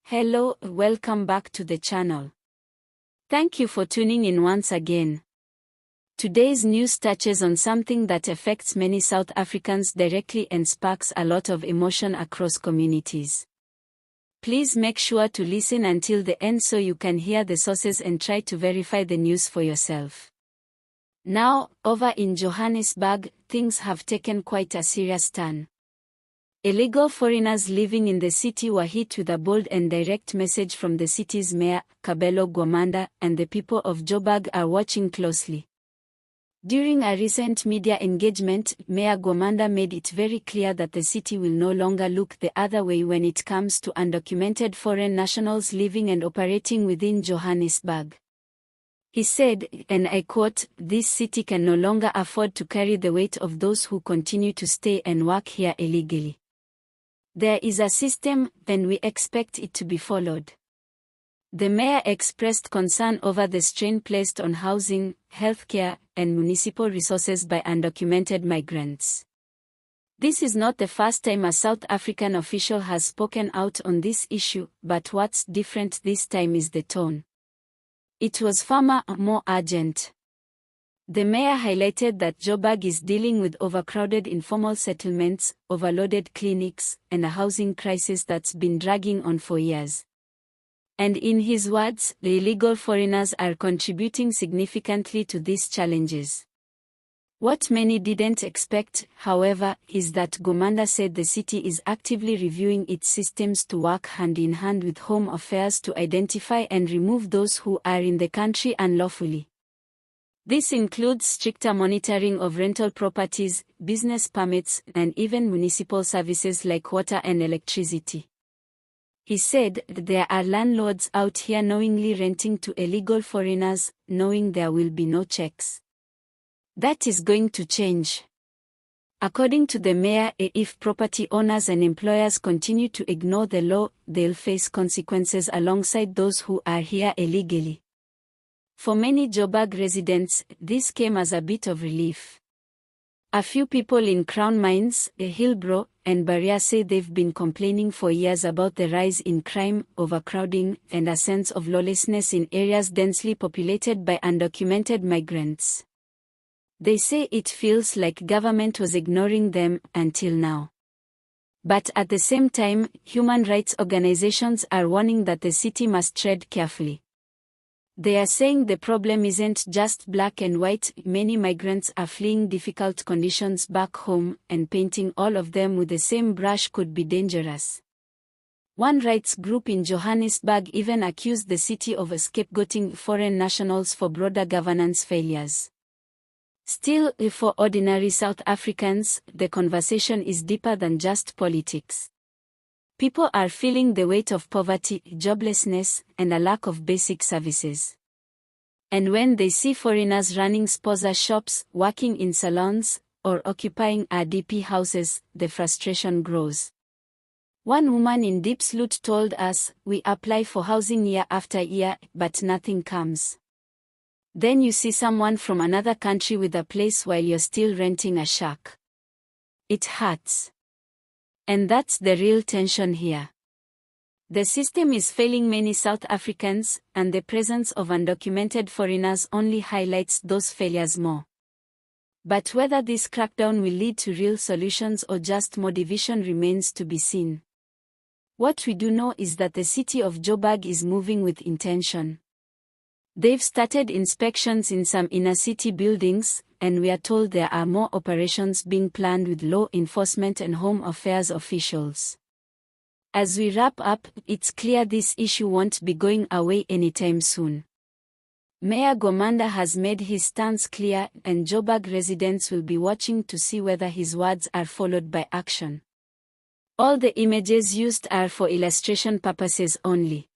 Hello, welcome back to the channel. Thank you for tuning in once again. Today's news touches on something that affects many South Africans directly and sparks a lot of emotion across communities. Please make sure to listen until the end so you can hear the sources and try to verify the news for yourself. Now, over in Johannesburg, things have taken quite a serious turn. Illegal foreigners living in the city were hit with a bold and direct message from the city's mayor, Kabelo Gwamanda, and the people of Joburg are watching closely. During a recent media engagement, Mayor Gwamanda made it very clear that the city will no longer look the other way when it comes to undocumented foreign nationals living and operating within Johannesburg. He said, and I quote, "This city can no longer afford to carry the weight of those who continue to stay and work here illegally. There is a system, and we expect it to be followed." The mayor expressed concern over the strain placed on housing, healthcare, and municipal resources by undocumented migrants. This is not the first time a South African official has spoken out on this issue, but what's different this time is the tone. It was far more urgent. The mayor highlighted that Joburg is dealing with overcrowded informal settlements, overloaded clinics, and a housing crisis that's been dragging on for years. And in his words, the illegal foreigners are contributing significantly to these challenges. What many didn't expect, however, is that Gwamanda said the city is actively reviewing its systems to work hand in hand with Home Affairs to identify and remove those who are in the country unlawfully. This includes stricter monitoring of rental properties, business permits, and even municipal services like water and electricity. He said there are landlords out here knowingly renting to illegal foreigners, knowing there will be no checks. That is going to change. According to the mayor, if property owners and employers continue to ignore the law, they'll face consequences alongside those who are here illegally. For many Joburg residents, this came as a bit of relief. A few people in Crown Mines, Hillbrow, and Barrier say they've been complaining for years about the rise in crime, overcrowding, and a sense of lawlessness in areas densely populated by undocumented migrants. They say it feels like government was ignoring them until now. But at the same time, human rights organizations are warning that the city must tread carefully. They are saying the problem isn't just black and white. Many migrants are fleeing difficult conditions back home, and painting all of them with the same brush could be dangerous. One rights group in Johannesburg even accused the city of scapegoating foreign nationals for broader governance failures. Still, for ordinary South Africans, the conversation is deeper than just politics. People are feeling the weight of poverty, joblessness, and a lack of basic services. And when they see foreigners running spaza shops, working in salons, or occupying RDP houses, the frustration grows. One woman in Diepsloot told us, "We apply for housing year after year, but nothing comes. Then you see someone from another country with a place while you're still renting a shack. It hurts." And that's the real tension here. The system is failing many South Africans, and the presence of undocumented foreigners only highlights those failures more. But whether this crackdown will lead to real solutions or just more division remains to be seen. What we do know is that the city of Joburg is moving with intention. They've started inspections in some inner-city buildings, and we are told there are more operations being planned with law enforcement and Home Affairs officials. As we wrap up, it's clear this issue won't be going away anytime soon. Mayor Gwamanda has made his stance clear, and Joburg residents will be watching to see whether his words are followed by action. All the images used are for illustration purposes only.